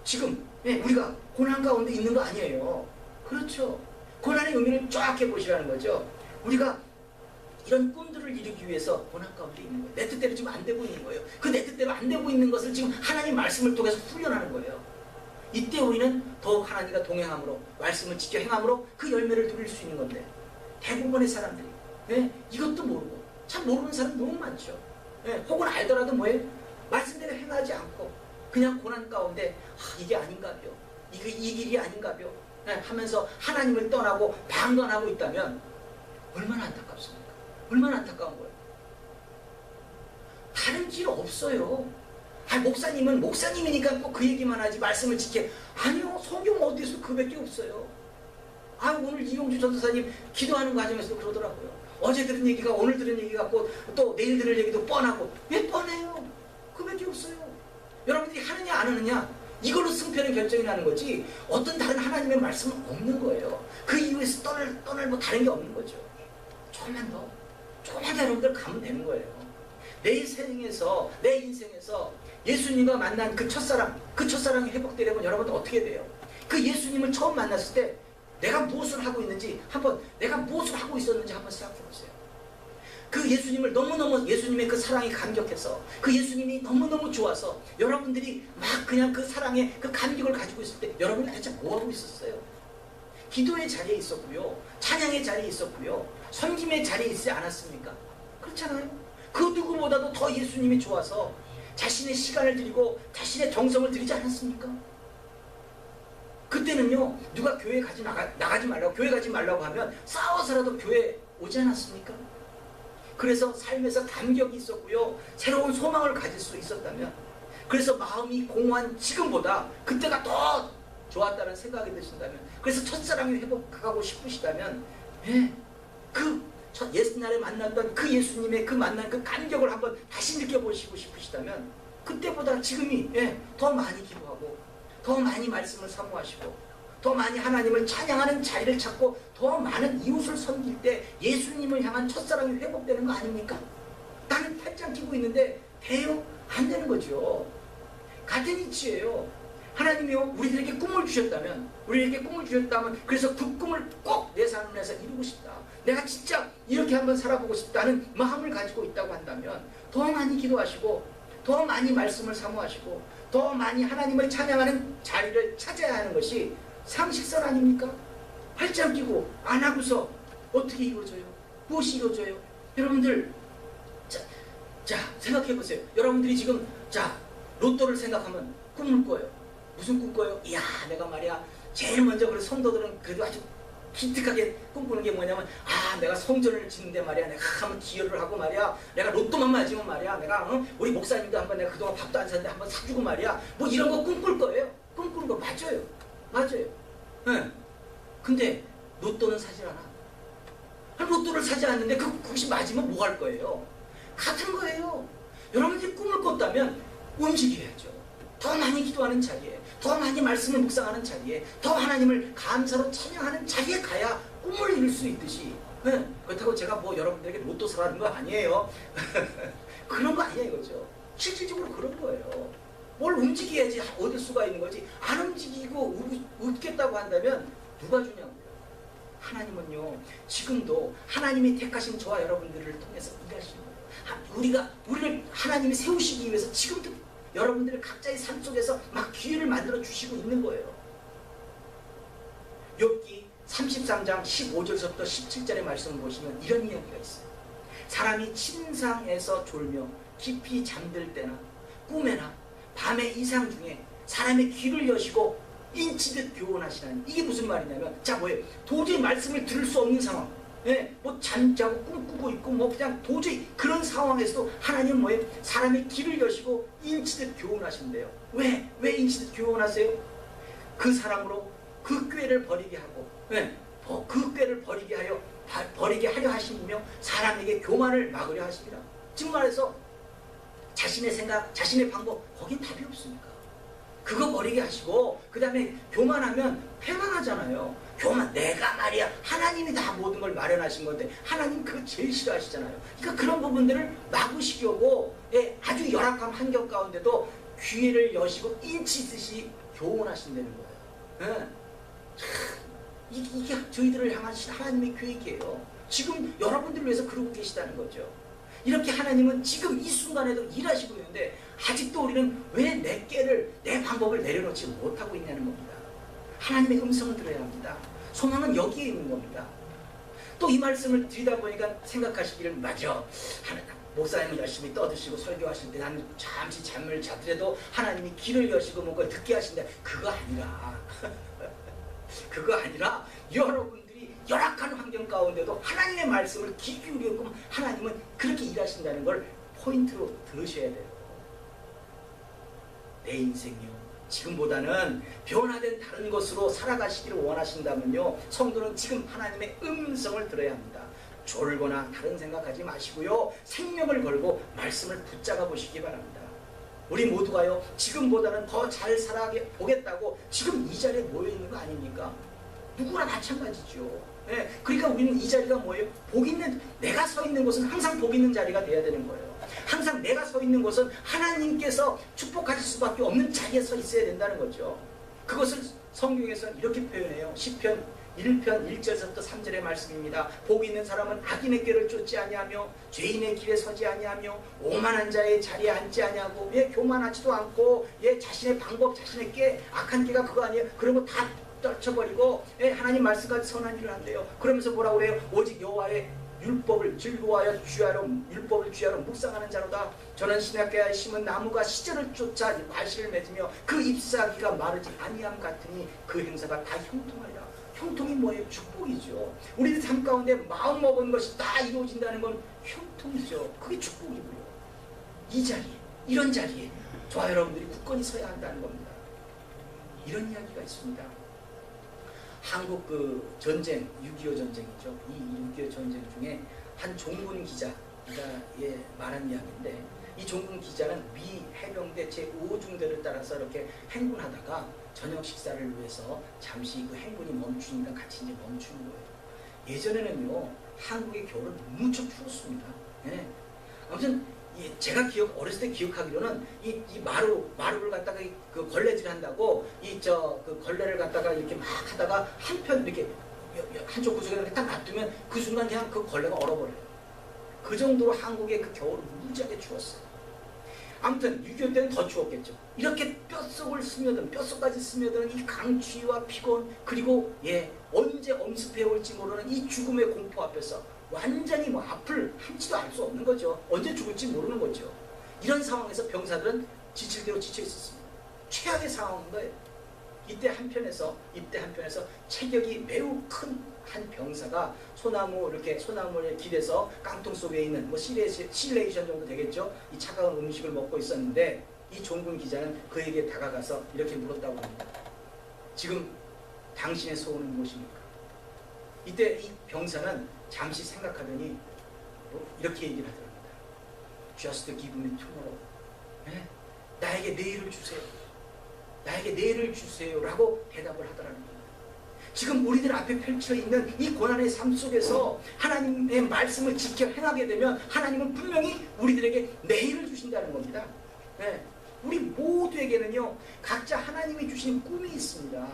지금, 예, 우리가 고난 가운데 있는 거 아니에요. 그렇죠. 고난의 의미를 쫙 해보시라는 거죠. 우리가 이런 꿈들을 이루기 위해서 고난 가운데 있는 거예요. 내 뜻대로 지금 안 되고 있는 거예요. 그 내 뜻대로 안 되고 있는 것을 지금 하나님 말씀을 통해서 훈련하는 거예요. 이때 우리는 더욱 하나님과 동행함으로, 말씀을 지켜 행함으로 그 열매를 누릴 수 있는 건데, 대부분의 사람들이, 네, 이것도 모르고, 참 모르는 사람 너무 많죠. 네, 혹은 알더라도 뭐예요? 말씀대로 행하지 않고 그냥 고난 가운데 이게 아닌가벼, 이 길이 아닌가벼, 네, 하면서 하나님을 떠나고 방관하고 있다면 얼마나 안타깝습니까? 얼마나 안타까운 거예요. 다른 길 없어요. 목사님은 목사님이니까 꼭 그 얘기만 하지 말씀을 지켜. 아니요, 성경 어디서 그밖에 없어요. 오늘 이용주 전도사님 기도하는 과정에서 그러더라고요. 어제 들은 얘기가 오늘 들은 얘기 같고 또 내일 들을 얘기도 뻔하고. 왜 뻔해요? 그밖에 없어요. 여러분들이 하느냐 안 하느냐, 이걸로 승패는 결정이 나는 거지 어떤 다른 하나님의 말씀은 없는 거예요. 그 이후에서 떠날 뭐 다른 게 없는 거죠. 조금만 더 여러분들 가면 되는 거예요. 내 인생에서 예수님과 만난 그 첫사랑이 회복되려면 여러분들 어떻게 돼요? 그 예수님을 처음 만났을 때 내가 무엇을 하고 있는지 내가 무엇을 하고 있었는지 한번 생각해 보세요. 그 예수님을 너무너무, 예수님의 그 사랑이 감격해서, 그 예수님이 너무너무 좋아서 여러분들이 막 그냥 그 사랑의 그 감격을 가지고 있을 때 여러분이 대체 뭐 하고 있었어요? 기도의 자리에 있었고요, 찬양의 자리에 있었고요, 섬김의 자리에 있지 않았습니까? 그렇잖아요. 그 누구보다도 더 예수님이 좋아서 자신의 시간을 드리고 자신의 정성을 드리지 않았습니까? 그때는요, 누가 교회 나가지 말라고, 교회 가지 말라고 하면 싸워서라도 교회 오지 않았습니까? 그래서 삶에서 감격이 있었고요, 새로운 소망을 가질 수 있었다면, 그래서 마음이 공허한 지금보다 그때가 더 좋았다는 생각이 드신다면, 그래서 첫사랑이 회복하고 싶으시다면, 예, 옛날에 만났던 그 예수님의 그 만난 그 감격을 한번 다시 느껴보시고 싶으시다면, 그때보다 지금이, 예, 더 많이 기도하고 더 많이 말씀을 사모하시고 더 많이 하나님을 찬양하는 자리를 찾고 더 많은 이웃을 섬길 때 예수님을 향한 첫사랑이 회복되는 거 아닙니까? 나는 팔짱 끼고 있는데 돼요? 안 되는 거죠. 같은 이치예요. 하나님이요, 우리에게 꿈을 주셨다면 그래서 그 꿈을 꼭 내 삶에서 이루고 싶다, 내가 진짜 이렇게 한번 살아보고 싶다는 마음을 가지고 있다고 한다면 더 많이 기도하시고 더 많이 말씀을 사모하시고 더 많이 하나님을 찬양하는 자리를 찾아야 하는 것이 상식선 아닙니까? 팔짱 끼고 안 하고서 어떻게 이루어져요? 무엇이 이루어져요? 여러분들, 자 생각해 보세요. 여러분들이 지금 로또를 생각하면 꿈을 꿔요. 무슨 꿈 꿔요? 이야, 내가 말이야, 제일 먼저 그런 성도들은 그래도 아주 기특하게 꿈꾸는 게 뭐냐면, 내가 성전을 짓는데 말이야, 내가 한번 기여를 하고 말이야, 내가 로또만 맞으면 말이야, 내가 우리 목사님도 한번 내가 그동안 밥도 안 샀는데 한번 사주고 말이야, 뭐 이런 거 꿈꿀 거예요. 꿈꾸는 거 맞아요. 네. 근데 로또는 사질 않아. 로또를 사지 않는데 그것이 맞으면 뭐 할 거예요? 같은 거예요. 여러분들이 꿈을 꿨다면 움직여야죠. 더 많이 기도하는 자리에, 더 많이 말씀을 묵상하는 자리에, 더 하나님을 감사로 찬양하는 자리에 가야 꿈을 이룰 수 있듯이, 네. 그렇다고 제가 뭐 여러분들에게 로또 사라는 거 아니에요. 그런 거 아니에요, 이거죠. 실질적으로 그런 거예요. 뭘 움직여야지 얻을 수가 있는 거지, 안 움직이고 웃겠다고 한다면 누가 주냐고요? 하나님은요, 지금도 하나님이 택하신 저와 여러분들을 통해서 일하시는 거예요. 우리를 하나님이 세우시기 위해서 지금도 여러분들의 각자의 삶 속에서 막 기회를 만들어 주시고 있는 거예요. 욥기 33장 15절부터 17절의 말씀을 보시면 이런 이야기가 있어요. 사람이 침상에서 졸며 깊이 잠들 때나 꿈에나 밤의 이상 중에 사람의 귀를 여시고 인치듯 교훈하시나니, 이게 무슨 말이냐면, 자 뭐예요? 도저히 말씀을 들을 수 없는 상황, 뭐 잠자고 꿈꾸고 있고 뭐 그냥 도저히 그런 상황에서도 하나님은 뭐예요? 사람의 귀를 여시고 인치듯 교훈하신대요. 왜 인치듯 교훈하세요? 그 사람으로 그 꾀를 버리게 하고, 그 꾀를 버리게 하려 하시며 사람에게 교만을 막으려 하십니다. 즉 말해서 자신의 생각, 자신의 방법, 거긴 답이 없으니까 그거 버리게 하시고, 그 다음에 교만하면 패망하잖아요. 교만, 내가 말이야, 하나님이 다 모든 걸 마련하신 건데 하나님 그거 제일 싫어하시잖아요. 그러니까 그런 부분들을 막으시려고 아주 열악한 환경 가운데도 귀를 여시고 인치듯이 교훈하신다는 거예요. 이게 저희들을 향하신 하나님의 계획이에요. 지금 여러분들을 위해서 그러고 계시다는 거죠. 이렇게 하나님은 지금 이 순간에도 일하시고 있는데 아직도 우리는 왜 내 방법을 내려놓지 못하고 있냐는 겁니다. 하나님의 음성을 들어야 합니다. 소망은 여기에 있는 겁니다. 또 이 말씀을 드리다 보니까 생각하시기를, 맞아, 목사님은 열심히 떠드시고 설교하실 때 나는 잠시 잠을 자더라도 하나님이 귀를 여시고 뭔가 듣게 하신다. 그거 아니라 여러분들이 열악한 환경 가운데도 하나님의 말씀을 귀 기울이고 하나님은 그렇게 일하신다는 걸 포인트로 들으셔야 돼요. 내 인생이요, 지금보다는 변화된 다른 것으로 살아가시기를 원하신다면요, 성도는 지금 하나님의 음성을 들어야 합니다. 졸거나 다른 생각하지 마시고요, 생명을 걸고 말씀을 붙잡아 보시기 바랍니다. 우리 모두가요, 지금보다는 더 잘 살아보겠다고 지금 이 자리에 모여있는 거 아닙니까? 누구나 마찬가지죠. 그러니까 우리는 이 자리가 뭐예요? 내가 서 있는 곳은 항상 복 있는 자리가 돼야 되는 거예요. 항상 내가 서 있는 곳은 하나님께서 축복하실 수밖에 없는 자리에 서 있어야 된다는 거죠. 그것을 성경에서는 이렇게 표현해요. 시편 1편 1절부터 3절의 말씀입니다. 복 있는 사람은 악인의 꾀를 쫓지 아니하며 죄인의 길에 서지 아니하며 오만한 자의 자리에 앉지 아니하고, 교만하지도 않고, 자신의 방법, 자신의 꾀, 악한 꾀가 그거 아니에요. 그런 거 다 떨쳐버리고 하나님 말씀까지 선한 일을 한대요. 그러면서 뭐라고 그래요? 오직 여호와의 율법을 즐거워하여 율법을 주야로 묵상하는 자로다. 저는 신약계에 심은 나무가 시절을 쫓아 과실을 맺으며 그 잎사귀가 마르지 아니함 같으니 그 행사가 다 형통하리라. 형통이 뭐예요? 축복이죠. 우리들 삶 가운데 마음 먹은 것이 다 이루어진다는 건 형통이죠. 그게 축복이고요. 이 자리에, 이런 자리에 저와 여러분들이 굳건히 서야 한다는 겁니다. 이런 이야기가 있습니다. 한국 그 전쟁, 6.25 전쟁이죠. 이 6.25 전쟁 중에 한 종군 기자가 말한 이야기인데, 이 종군 기자는 미 해병대 제5중대를 따라서 이렇게 행군하다가 저녁 식사를 위해서 잠시 그 행군이 멈추니까 같이 이제 멈추는 거예요. 예전에는요, 한국의 겨울은 무척 추웠습니다. 아무튼 제가 어렸을 때 기억하기로는 이 마루를 갖다가 그 걸레질 한다고 그 걸레를 갖다가 이렇게 막 하다가 한편 이렇게 한쪽 구석에 이렇게 딱 놔두면 그 순간 그냥 그 걸레가 얼어버려요. 그 정도로 한국의 그 겨울은 무지하게 추웠어요. 아무튼 6.25 때는 더 추웠겠죠. 이렇게 뼛속까지 스며드는 이 강추위와 피곤, 그리고 언제 엄습해 올지 모르는 이 죽음의 공포 앞에서 완전히 앞을 한치도 알 수 없는 거죠. 언제 죽을지 모르는 거죠. 이런 상황에서 병사들은 지칠 대로 지쳐 있었습니다. 최악의 상황인 거예요. 입대 한편에서 체격이 매우 큰 한 병사가 소나무에 길에서 깡통 속에 있는 실레이션 정도 되겠죠. 이 차가운 음식을 먹고 있었는데, 이 종군 기자는 그에게 다가가서 이렇게 물었다고 합니다. 지금 당신의 소원은 무엇입니까? 이때 이 병사는 잠시 생각하더니 이렇게 얘기를 하더랍니다. Just give me tomorrow. 나에게 내일을 주세요. 라고 대답을 하더라는 겁니다. 지금 우리들 앞에 펼쳐있는 이 고난의 삶 속에서 하나님의 말씀을 지켜 행하게 되면 하나님은 분명히 우리들에게 내일을 주신다는 겁니다. 우리 모두에게는요, 각자 하나님이 주신 꿈이 있습니다.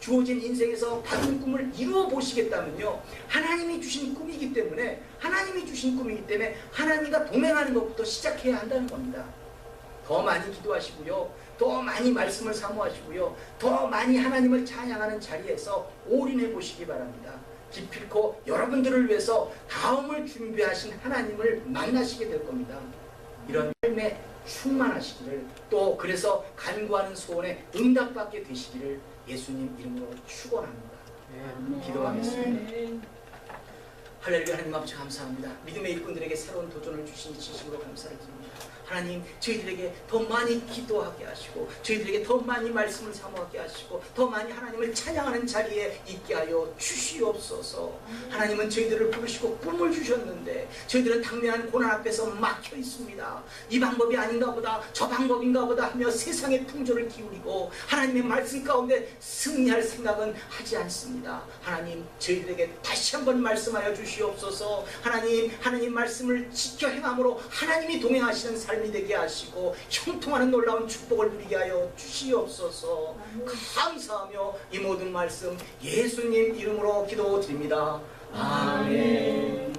주어진 인생에서 받은 꿈을 이루어 보시겠다면요, 하나님이 주신 꿈이기 때문에 하나님과 동행하는 것부터 시작해야 한다는 겁니다. 더 많이 기도하시고요, 더 많이 말씀을 사모하시고요, 더 많이 하나님을 찬양하는 자리에서 올인해 보시기 바랍니다. 기필코 여러분들을 위해서 다음을 준비하신 하나님을 만나시게 될 겁니다. 이런 삶에 충만하시기를, 또 그래서 간구하는 소원에 응답받게 되시기를 예수님 이름으로 축원합니다. 기도하겠습니다. 할렐루야. 하나님 아버지 감사합니다. 믿음의 일꾼들에게 새로운 도전을 주신 진심으로 감사를 드립니다. 하나님, 저희들에게 더 많이 기도하게 하시고, 저희들에게 더 많이 말씀을 사모하게 하시고, 더 많이 하나님을 찬양하는 자리에 있게 하여 주시옵소서. 하나님은 저희들을 부르시고 꿈을 주셨는데 저희들은 당면한 고난 앞에서 막혀 있습니다. 이 방법이 아닌가 보다, 저 방법인가 보다 하며 세상의 풍조를 기울이고 하나님의 말씀 가운데 승리할 생각은 하지 않습니다. 하나님, 저희들에게 다시 한번 말씀하여 주시옵소서. 하나님 말씀을 지켜 행함으로 하나님이 동행하시는 삶이 되게 하시고 형통하는 놀라운 축복을 누리게 하여 주시옵소서. 감사하며 이 모든 말씀 예수님 이름으로 기도드립니다. 아멘.